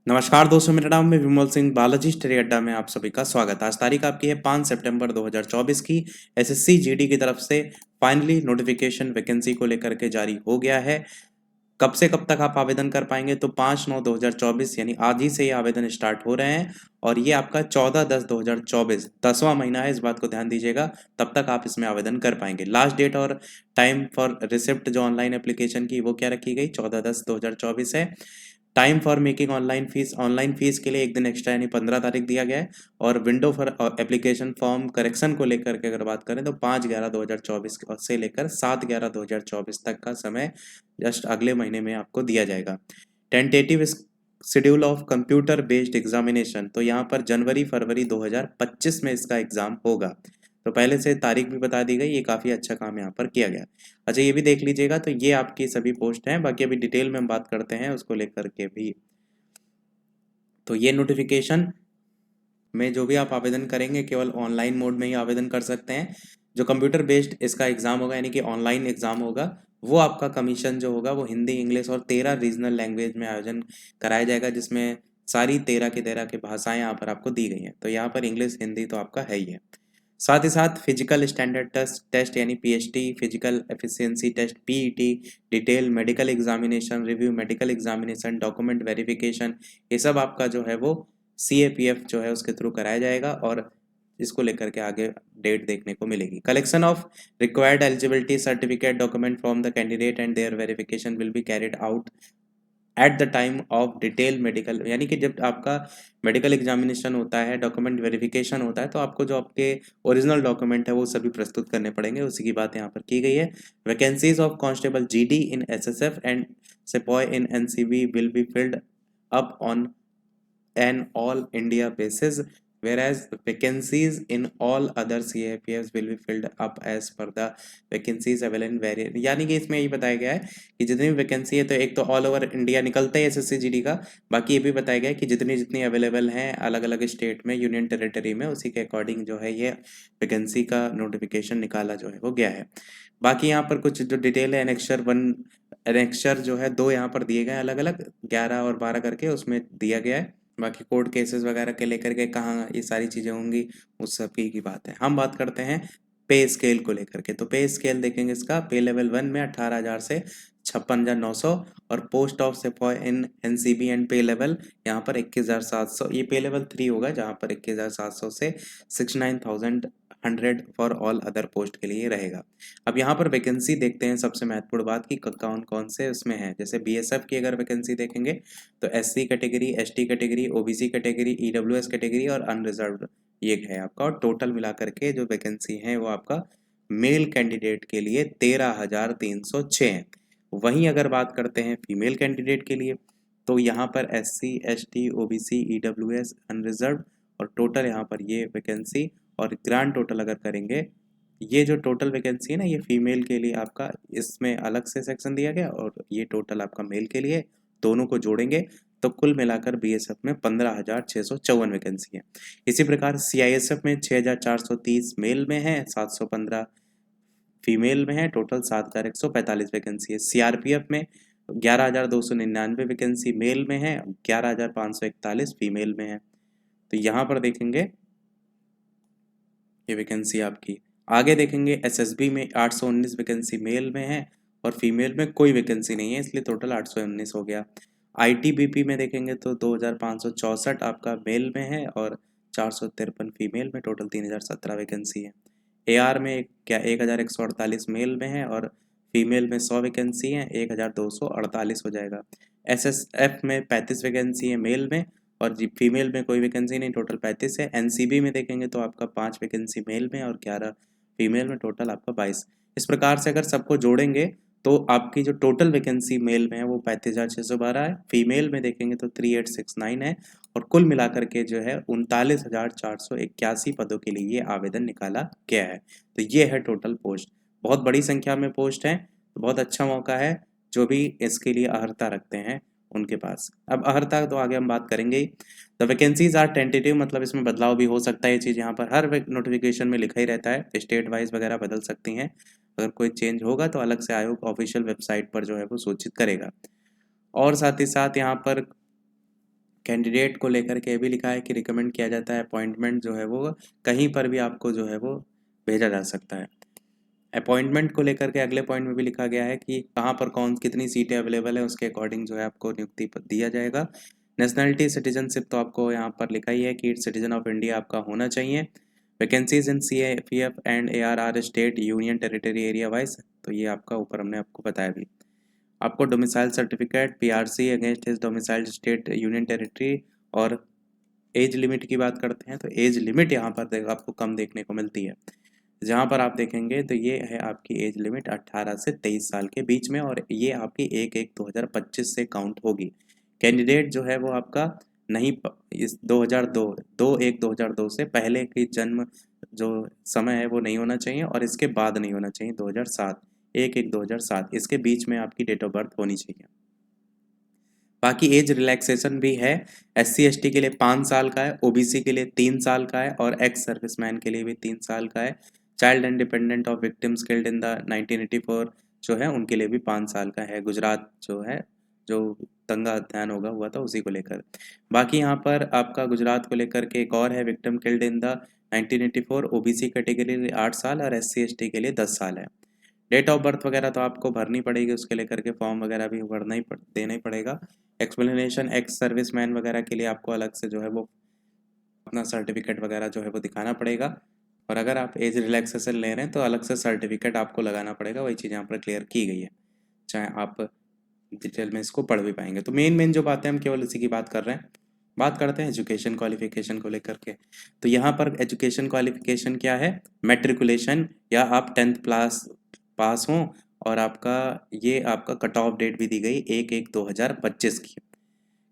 नमस्कार दोस्तों, मेरा नाम है विमल सिंह। बालाजी स्टडी अड्डा में आप सभी का स्वागत है। आज तारीख आपकी है 5 सितंबर 2024 की। एसएससी जीडी की तरफ से फाइनली नोटिफिकेशन वैकेंसी को लेकर के जारी हो गया है। कब से कब तक आप आवेदन कर पाएंगे? तो 5/9/2024 यानी आज ही से ये आवेदन स्टार्ट हो रहे हैं और ये आपका 14/10/2024 10वां महीना है, इस बात को ध्यान दीजिएगा। तब तक आप इसमें आवेदन कर पाएंगे। लास्ट डेट और टाइम फॉर रिसिप्ट जो ऑनलाइन एप्लीकेशन की वो क्या रखी गई? 14/10/2024 है। Time for making online fees के लिए एक दिन एक्स्ट्रा यानी 15 तारीख दिया गया है। और window for application form correction को लेकर के अगर बात करें तो 5/11/2024 से लेकर 7/11/2024 तक का समय जस्ट अगले महीने में आपको दिया जाएगा। Tentative schedule of computer based examination, तो यहाँ पर जनवरी फरवरी 2025 में इसका एग्जाम होगा। तो पहले से तारीख भी बता दी गई, ये काफ़ी अच्छा काम यहाँ पर किया गया। अच्छा, ये भी देख लीजिएगा। तो ये आपकी सभी पोस्ट हैं, बाकी अभी डिटेल में हम बात करते हैं उसको लेकर के भी। तो ये नोटिफिकेशन में जो भी आप आवेदन करेंगे केवल ऑनलाइन मोड में ही आवेदन कर सकते हैं। जो कंप्यूटर बेस्ड इसका एग्ज़ाम होगा यानी कि ऑनलाइन एग्ज़ाम होगा, वो आपका कमीशन जो होगा वो हिंदी, इंग्लिश और 13 रीजनल लैंग्वेज में आयोजन कराया जाएगा, जिसमें सारी 13 की भाषाएं यहाँ पर आपको दी गई हैं। तो यहाँ पर इंग्लिश हिंदी तो आपका है ही है। साथ ही साथ फिजिकल स्टैंडर्ड टेस्ट यानी PHT, physical efficiency test PET, detail medical examination, review medical examination, document verification, ये सब आपका जो है वो सीएपीएफ जो है उसके थ्रू कराया जाएगा और इसको लेकर के आगे डेट देखने को मिलेगी। Collection of required eligibility certificate document from the candidate and their verification will be carried out at the time of detail medical, यानी कि जब आपका मेडिकल एग्जामिनेशन होता है, डॉक्यूमेंट वेरिफिकेशन होता है, तो आपको जो आपके ओरिजिनल डॉक्यूमेंट है वो सभी प्रस्तुत करने पड़ेंगे। उसी की बात यहाँ पर की गई है। Vacancies of constable GD in SSF and sepoy in NCB will be filled up on an all India basis, whereas vacancies in all other CAPFs will be filled up as per the vacancies available in various, यानी कि इसमें यही बताया गया है कि जितनी भी वैकेंसी है तो एक तो ऑल ओवर इंडिया निकलता है एसएससी जीडी का, बाकी ये भी बताया गया है कि जितनी जितनी अवेलेबल हैं अलग अलग स्टेट में, यूनियन टेरिटरी में, उसी के अकॉर्डिंग जो है ये वैकेंसी का नोटिफिकेशन निकाला जो है वो गया है। बाकी यहाँ पर कुछ जो डिटेल है, एनेक्चर जो है 2 यहाँ पर दिए गए हैं अलग अलग, 11 और 12 करके उसमें दिया गया है। बाकी कोर्ट केसेस वगैरह के लेकर के कहाँ ये सारी चीज़ें होंगी उस सब की बात है। हम बात करते हैं पे स्केल को लेकर के। तो पे स्केल देखेंगे, इसका पे लेवल 1 में 18,000 से 56,900 और post of sepoy in NCB and पे लेवल यहाँ पर 21,700। ये पे लेवल 3 होगा जहाँ पर 21,700 से 69,100 फॉर ऑल अदर पोस्ट के लिए रहेगा। अब यहाँ पर वैकेंसी देखते हैं, सबसे महत्वपूर्ण बात की कौन कौन से उसमें है। जैसे बीएसएफ की अगर वैकेंसी देखेंगे तो SC category, ST category, OBC category, EWS category और अनरिजर्व्ड ये है आपका। और टोटल मिलाकर के जो वैकेंसी है वो आपका मेल कैंडिडेट के लिए 13,306 है। वहीं अगर बात करते हैं फीमेल कैंडिडेट के लिए तो यहाँ पर SC, ST, OBC, EWS, unreserved और टोटल यहाँ पर ये वैकेंसी और ग्रांड टोटल अगर करेंगे, ये जो टोटल वैकेंसी है ना, ये फीमेल के लिए आपका इसमें अलग से सेक्शन दिया गया और ये टोटल आपका मेल के लिए, दोनों को जोड़ेंगे तो कुल मिलाकर बीएसएफ में 15,654 वैकेंसी है। इसी प्रकार सीआईएसएफ में 6,430 मेल में है, 715 फीमेल में है, टोटल 7,145 वैकेंसी है। सीआरपीएफ में 11,299 वैकेंसी मेल में है, 11,541 फीमेल में है। तो यहाँ पर देखेंगे ये वैकेंसी आपकी। आगे देखेंगे एसएसबी में 819 वैकेंसी मेल में है और फीमेल में कोई वैकेंसी नहीं है, इसलिए टोटल 819 हो गया। आईटीबीपी में देखेंगे तो 2,564 आपका मेल में है और 453 फीमेल में, टोटल 3,017 वैकेंसी है। एआर में क्या 1,148 मेल में है और फीमेल में 100 वैकेंसी है, 1,248 हो जाएगा। एसएसएफ में 35 वैकेंसी है मेल में और जी फीमेल में कोई वैकेंसी नहीं, टोटल 35 है। एनसीबी में देखेंगे तो आपका 5 वैकेंसी मेल में और 11 फीमेल में, टोटल आपका 22। इस प्रकार से अगर सबको जोड़ेंगे तो आपकी जो टोटल वैकेंसी मेल में है वो 35,612 है, फीमेल में देखेंगे तो 3,869 है और कुल मिलाकर के जो है 39,481 पदों के लिए ये आवेदन निकाला गया है। तो ये है टोटल पोस्ट। बहुत बड़ी संख्या में पोस्ट हैं, तो बहुत अच्छा मौका है जो भी इसके लिए अर्हता रखते हैं उनके पास। अब अर्हता तो आगे हम बात करेंगे ही। द वैकेंसीज आर टेंटेटिव, मतलब इसमें बदलाव भी हो सकता है। ये चीज़ यहाँ पर हर नोटिफिकेशन में लिखा ही रहता है, स्टेट वाइज वगैरह बदल सकती हैं। अगर कोई चेंज होगा तो अलग से आयोग ऑफिशियल वेबसाइट पर जो है वो सूचित करेगा। और साथ ही साथ यहाँ पर कैंडिडेट को लेकर के भी लिखा है कि रिकमेंड किया जाता है अपॉइंटमेंट जो है वो कहीं पर भी आपको जो है वो भेजा जा सकता है। अपॉइंटमेंट को लेकर के अगले पॉइंट में भी लिखा गया है कि कहाँ पर कौन कितनी सीटें अवेलेबल है, उसके अकॉर्डिंग जो है आपको नियुक्ति दिया जाएगा। नेशनलिटी सिटीजनशिप तो आपको यहाँ पर लिखा ही है कि सिटीजन ऑफ इंडिया आपका होना चाहिए। Vacancies in CAPF and ARR state union territory area wise, तो ये आपका ऊपर हमने आपको बताया भी। आपको domicile certificate PRC against his domicile state union territory. और एज लिमिट की बात करते हैं तो एज लिमिट यहाँ पर आपको कम देखने को मिलती है। जहाँ पर आप देखेंगे तो ये है आपकी एज लिमिट 18 से 23 साल के बीच में, और ये आपकी 1/1/2025 से काउंट होगी। कैंडिडेट जो है वो आपका नहीं इस 2002 से पहले की जन्म जो समय है वो नहीं होना चाहिए, और इसके बाद नहीं होना चाहिए 2007 1/1/2007 इसके बीच में आपकी डेट ऑफ बर्थ होनी चाहिए। बाकी एज रिलैक्सेशन भी है। SC ST के लिए 5 साल का है, OBC के लिए 3 साल का है, और एक्स सर्विसमैन के लिए भी 3 साल का है। Child and dependent of victims killed in the 1984 जो है उनके लिए भी 5 साल का है। गुजरात जो है जो दंगा अध्ययन होगा हुआ था उसी को लेकर। बाकी यहाँ पर आपका गुजरात को लेकर के एक और है, victim killed in the 1984 OBC category के लिए 8 साल और SC ST के लिए 10 साल है। डेट ऑफ बर्थ वगैरह तो आपको भरनी पड़ेगी, उसके लेकर के फॉर्म वगैरह भी देना ही पड़ेगा। एक्सप्लेनेशन एक्स सर्विसमैन वगैरह के लिए आपको अलग से जो है वो अपना सर्टिफिकेट वगैरह जो है वो दिखाना पड़ेगा। और अगर आप एज रिलैक्सेशन ले रहे हैं तो अलग से सर्टिफिकेट आपको लगाना पड़ेगा, वही चीज़ यहाँ पर क्लियर की गई है, चाहे आप डिटेल में इसको पढ़ भी पाएंगे। तो मेन जो बातें हम केवल इसी की बात कर रहे हैं। बात करते हैं एजुकेशन क्वालिफिकेशन को लेकर के। तो यहाँ पर एजुकेशन क्वालिफिकेशन क्या है, मैट्रिकुलेशन, या आप 10th क्लास पास हों, और आपका ये आपका कट ऑफ डेट भी दी गई 1/1/2025 की।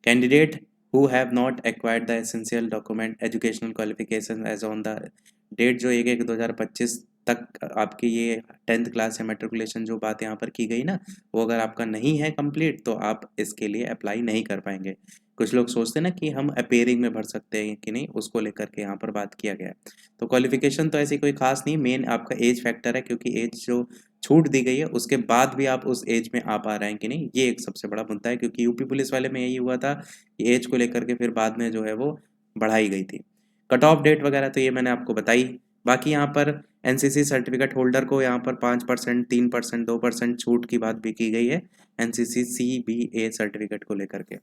Candidate who have not acquired the essential document educational qualification age on the date जो 1/1/2025 तक आपकी ये 10th क्लास या मेट्रिकुलेशन जो बात यहाँ पर की गई ना, वो अगर आपका नहीं है कंप्लीट तो आप इसके लिए अप्लाई नहीं कर पाएंगे। कुछ लोग सोचते हैं ना कि हम अपेयरिंग में भर सकते हैं कि नहीं, उसको लेकर के यहाँ पर बात किया गया है। तो क्वालिफिकेशन तो ऐसी कोई खास नहीं, मेन आपका एज फैक्टर है, क्योंकि एज जो छूट दी गई है उसके बाद भी आप उस एज में आ पा रहे हैं कि नहीं, ये एक सबसे बड़ा मुद्दा है। क्योंकि यूपी पुलिस वाले में यही हुआ था कि एज को लेकर के फिर बाद में जो है वो बढ़ाई गई थी। कट ऑफ डेट वगैरह तो ये मैंने आपको बताई। बाकी यहाँ पर NCC सर्टिफिकेट होल्डर को यहाँ पर 5%, 3%, 2% छूट की बात भी की गई है NCC CBA सर्टिफिकेट को लेकर के।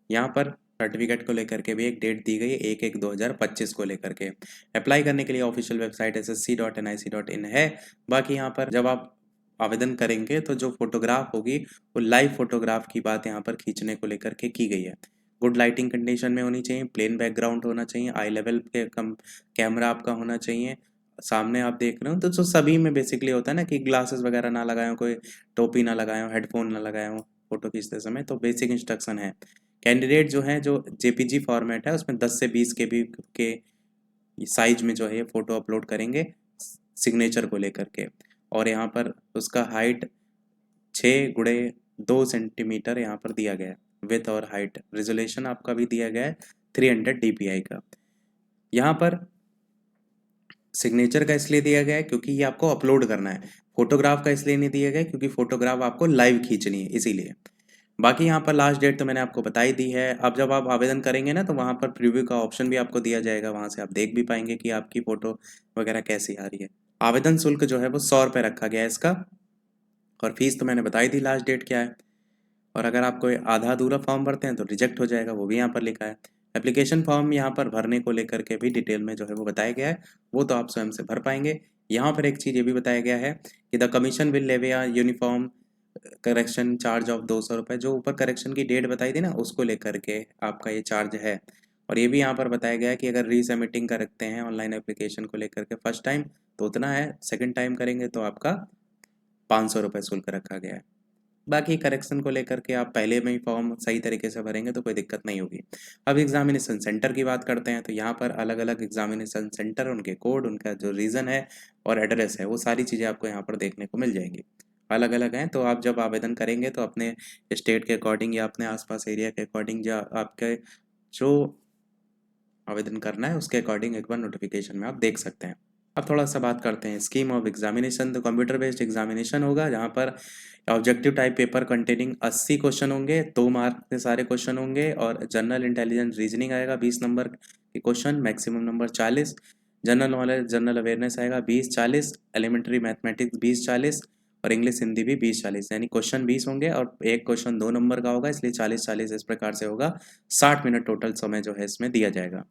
यहाँ पर सर्टिफिकेट को लेकर के भी एक डेट दी गई है 1/1/2025 को लेकर के। अप्लाई करने के लिए ऑफिशियल वेबसाइट ssc.nic.in है। बाकी यहाँ पर जब आप आवेदन करेंगे तो जो फोटोग्राफ होगी वो लाइव फोटोग्राफ की बात यहाँ पर खींचने को लेकर के की गई है। गुड लाइटिंग कंडीशन में होनी चाहिए, प्लेन बैकग्राउंड होना चाहिए, आई लेवल के कम कैमरा आपका होना चाहिए। सामने आप देख रहे हो तो जो सभी में बेसिकली होता है ना कि ग्लासेस वगैरह ना लगाए हो, कोई टोपी ना लगाए हो, हेडफोन ना लगाए हो फोटो खींचते समय, तो बेसिक इंस्ट्रक्शन है। कैंडिडेट जो है जो JPG फॉर्मेट है उसमें 10 से 20 KB के साइज में जो है ये फ़ोटो अपलोड करेंगे सिग्नेचर को लेकर के। और यहाँ पर उसका हाइट 6x2 सेंटीमीटर यहाँ पर दिया गया है, विथ और हाइट। रिजोल्यूशन आपका भी दिया गया है 300 DPI का। यहाँ पर सिग्नेचर का इसलिए दिया गया है क्योंकि ये आपको अपलोड करना है। फोटोग्राफ का इसलिए नहीं दिया गया क्योंकि फोटोग्राफ आपको लाइव खींचनी है, इसीलिए। बाकी यहाँ पर लास्ट डेट तो मैंने आपको बता ही दी है। अब जब आप आवेदन करेंगे ना तो वहाँ पर प्रीव्यू का ऑप्शन भी आपको दिया जाएगा, वहाँ से आप देख भी पाएंगे कि आपकी फ़ोटो वगैरह कैसी आ रही है। आवेदन शुल्क जो है वो 100 रुपये रखा गया है इसका, और फीस तो मैंने बताई थी लास्ट डेट क्या है। और अगर आप कोई आधा अधूरा फॉर्म भरते हैं तो रिजेक्ट हो जाएगा, वो भी यहाँ पर लिखा है। एप्लीकेशन फॉर्म यहाँ पर भरने को लेकर के भी डिटेल में जो है वो बताया गया है, वो तो आप स्वयं से भर पाएंगे। यहाँ पर एक चीज़ ये भी बताया गया है कि द कमीशन विल लेवे a uniform correction charge of 200 रुपये। जो ऊपर करेक्शन की डेट बताई थी ना, उसको लेकर के आपका ये चार्ज है। और ये भी यहाँ पर बताया गया है कि अगर रीसबमिटिंग करते हैं ऑनलाइन एप्लीकेशन को लेकर के फर्स्ट टाइम तो उतना है, सेकंड टाइम करेंगे तो आपका 500 रुपये शुल्क रखा गया है। बाकी करेक्शन को लेकर के आप पहले में ही फॉर्म सही तरीके से भरेंगे तो कोई दिक्कत नहीं होगी। अब एग्जामिनेशन सेंटर की बात करते हैं तो यहाँ पर अलग अलग एग्जामिनेशन सेंटर, उनके कोड, उनका जो रीज़न है और एड्रेस है, वो सारी चीज़ें आपको यहाँ पर देखने को मिल जाएंगी। अलग अलग हैं, तो आप जब आवेदन करेंगे तो अपने स्टेट के अकॉर्डिंग या अपने आसपास एरिया के अकॉर्डिंग या आपके जो आवेदन करना है उसके अकॉर्डिंग एक बार नोटिफिकेशन में आप देख सकते हैं। अब थोड़ा सा बात करते हैं स्कीम ऑफ एग्जामिनेशन। तो कंप्यूटर बेस्ड एग्जामिनेशन होगा जहाँ पर objective type paper containing 80 question होंगे, 2 मार्क के सारे क्वेश्चन होंगे, और जनरल इंटेलिजेंस रीजनिंग आएगा 20 नंबर के question, maximum number 40, general knowledge general awareness आएगा 20-40, एलिमेंट्री मैथमेटिक्स 20-40, और इंग्लिश हिंदी भी 20-40, यानी क्वेश्चन 20 होंगे और एक क्वेश्चन 2 नंबर का होगा, इसलिए 40-40 इस प्रकार से होगा। 60 मिनट टोटल समय जो है इसमें दिया जाएगा।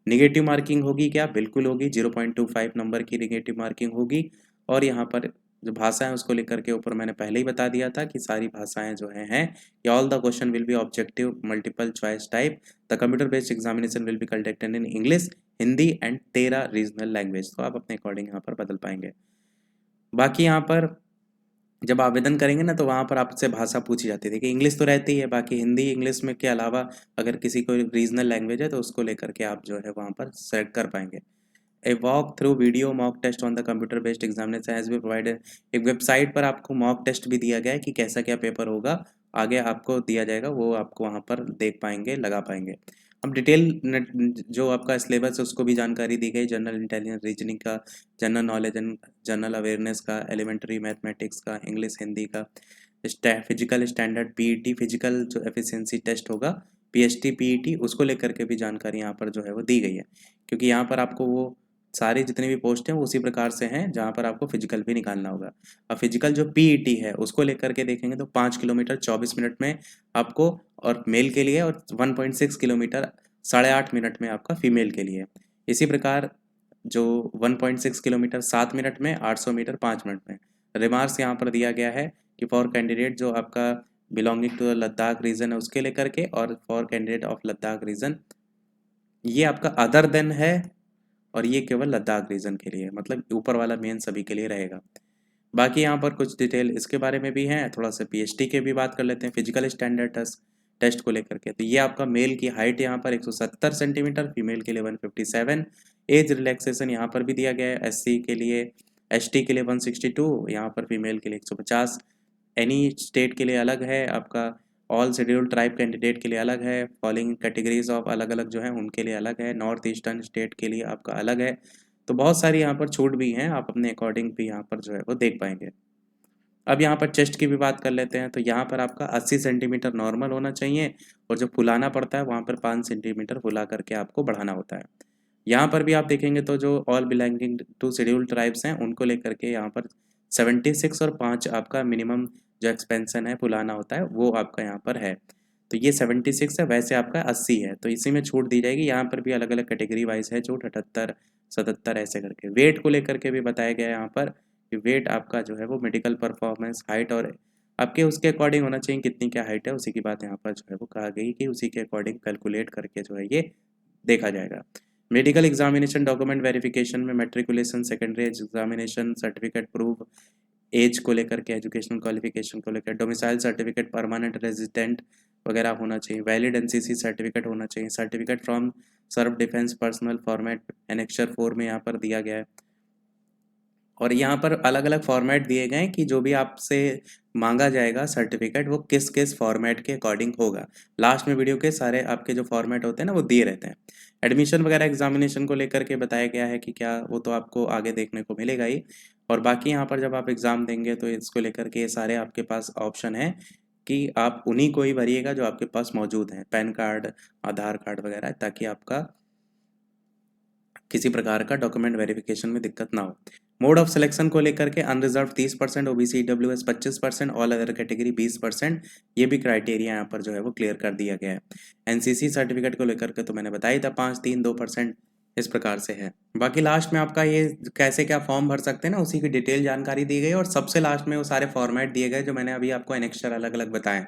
निगेटिव मार्किंग होगी क्या? बिल्कुल होगी, 0.25 नंबर की निगेटिव मार्किंग होगी। और यहाँ पर जो भाषा है उसको लेकर के ऊपर मैंने पहले ही बता दिया था कि सारी भाषाएं जो हैं कि all the question will be objective multiple choice type. The computer based examination will be conducted in English, Hindi and 13 regional language. तो आप अपने अकॉर्डिंग यहाँ पर बदल पाएंगे। बाकी यहाँ पर जब आवेदन करेंगे ना तो वहाँ पर आपसे भाषा पूछी जाती है। देखिए इंग्लिश तो रहती है, बाकी हिंदी इंग्लिश में के अलावा अगर किसी को रीजनल लैंग्वेज है तो उसको लेकर के आप जो है वहाँ पर सेलेक्ट कर पाएंगे। A walk through video mock test on the computer based examination has been provided. एक वेबसाइट पर आपको मॉक टेस्ट भी दिया गया है कि कैसा क्या पेपर होगा, आगे आपको दिया जाएगा, वो आपको वहाँ पर देख पाएंगे, लगा पाएंगे। अब डिटेल जो आपका सिलेबस है उसको भी जानकारी दी गई, जनरल इंटेलिजेंस रीजनिंग का, general knowledge and general awareness का, एलिमेंट्री मैथमेटिक्स का, इंग्लिश हिंदी का, फिजिकल स्टैंडर्ड पीईटी फिजिकल जो एफिशिएंसी टेस्ट होगा, पीएचटी पीईटी, उसको लेकर के भी जानकारी यहाँ पर जो है वो दी गई है। क्योंकि यहाँ पर आपको वो सारी जितनी भी पोस्ट हैं वो उसी प्रकार से हैं जहाँ पर आपको फिजिकल भी निकालना होगा। अब फिजिकल जो पीईटी है उसको लेकर के देखेंगे तो 5 किलोमीटर 24 मिनट में आपको, और मेल के लिए, और 1.6 किलोमीटर 8.5 मिनट में आपका फीमेल के लिए। इसी प्रकार जो 1.6 किलोमीटर 7 मिनट में, 800 मीटर 5 मिनट में। रिमार्क्स यहाँ पर दिया गया है कि फॉर कैंडिडेट जो आपका बिलोंगिंग टू लद्दाख रीजन है उसके लेकर के, और for candidate of Ladakh region, ये आपका अदर देन है और ये केवल लद्दाख रीजन के लिए, मतलब ऊपर वाला मेन सभी के लिए रहेगा। बाकी यहाँ पर कुछ डिटेल इसके बारे में भी है, थोड़ा सा पीएचटी के भी बात कर लेते हैं फिजिकल स्टैंडर्ड टेस्ट को लेकर के। तो ये आपका मेल की हाइट यहाँ पर 170 सेंटीमीटर, फीमेल के लिए 157। एज रिलैक्सेशन यहाँ पर भी दिया गया है, एससी के लिए, एसटी के लिए 162, यहाँ पर फीमेल के लिए 150। एनी स्टेट के लिए अलग है आपका, ऑल शेड्यूल्ड ट्राइब कैंडिडेट के लिए अलग है, फॉलोइंग कैटेगरीज ऑफ अलग अलग जो है उनके लिए अलग है, नॉर्थ ईस्टर्न स्टेट के लिए आपका अलग है। तो बहुत सारी यहाँ पर छूट भी हैं, आप अपने अकॉर्डिंग भी यहाँ पर जो है वो देख पाएंगे। अब यहाँ पर चेस्ट की भी बात कर लेते हैं। तो यहाँ पर आपका 80 सेंटीमीटर नॉर्मल होना चाहिए, और जो फुलाना पड़ता है वहाँ पर 5 सेंटीमीटर फुला करके आपको बढ़ाना होता है। यहाँ पर भी आप देखेंगे तो जो all belonging to scheduled tribes हैं उनको लेकर के यहाँ पर 76 और 5 आपका मिनिमम जो एक्सपेंशन है फुलाना होता है वो आपका यहाँ पर है। तो ये 76 है, वैसे आपका 80 है, तो इसी में छूट दी जाएगी। यहाँ पर भी अलग अलग कैटेगरी वाइज है, छूट 78 77 ऐसे करके। वेट को लेकर के भी बताया गया है यहाँ पर कि वेट आपका जो है वो मेडिकल परफॉर्मेंस, हाइट और आपके उसके अकॉर्डिंग होना चाहिए, कितनी क्या हाइट है उसी की बात यहाँ पर जो है वो कहा गई कि उसी के अकॉर्डिंग कैलकुलेट करके जो है ये देखा जाएगा। मेडिकल एग्जामिनेशन डॉक्यूमेंट वेरिफिकेशन में matriculation, secondary examination, certificate proof, age को लेकर के, एजुकेशनल क्वालिफिकेशन को लेकर, डोमिसाइल सर्टिफिकेट, परमानेंट रेजिडेंट वगैरह होना चाहिए, वैलिड एनसीसी सर्टिफिकेट होना चाहिए, certificate from serve defence personnel format annexure 4 में यहाँ पर दिया गया है। और यहाँ पर अलग अलग फॉर्मेट दिए गए हैं कि जो भी आपसे मांगा जाएगा सर्टिफिकेट वो किस किस फॉर्मेट के अकॉर्डिंग होगा। लास्ट में वीडियो के सारे आपके जो फॉर्मेट होते हैं ना वो दिए रहते हैं। एडमिशन वगैरह एग्जामिनेशन को लेकर के बताया गया है कि क्या, वो तो आपको आगे देखने को मिलेगा ही। और बाकी यहाँ पर जब आप एग्ज़ाम देंगे तो इसको लेकर के ये सारे आपके पास ऑप्शन है कि आप उन्हीं को ही भरिएगा जो आपके पास मौजूद हैं, पैन कार्ड, आधार कार्ड वगैरह, ताकि आपका किसी प्रकार का डॉक्यूमेंट वेरिफिकेशन में दिक्कत ना हो। मोड ऑफ सिलेक्शन को लेकर के unreserve 30%, OBC EWS 25%, all other category 20%, ये भी क्राइटेरिया यहाँ पर जो है वो क्लियर कर दिया गया है। एनसीसी सर्टिफिकेट को लेकर के तो मैंने बताया था 5, 3, 2% इस प्रकार से है। बाकी लास्ट में आपका ये कैसे क्या फॉर्म भर सकते हैं ना उसी की डिटेल जानकारी दी गई, और सबसे लास्ट में वो सारे फॉर्मेट दिए गए जो मैंने अभी आपको एनेक्स्चर अलग अलग बताए।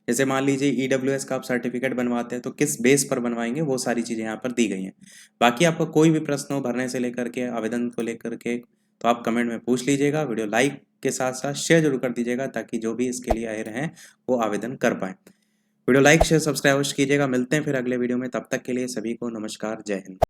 जैसे मान लीजिए ईडब्ल्यूएस का आप सर्टिफिकेट बनवाते हैं तो किस बेस पर बनवाएंगे, वो सारी चीज़ें यहाँ पर दी गई हैं। बाकी आपका कोई भी प्रश्न हो भरने से लेकर के आवेदन को लेकर के तो आप कमेंट में पूछ लीजिएगा। वीडियो लाइक के साथ साथ शेयर जरूर कर दीजिएगा ताकि जो भी इसके लिए आए रहें वो आवेदन कर पाएँ। वीडियो लाइक शेयर सब्सक्राइब कीजिएगा। मिलते हैं फिर अगले वीडियो में, तब तक के लिए सभी को नमस्कार, जय हिंद।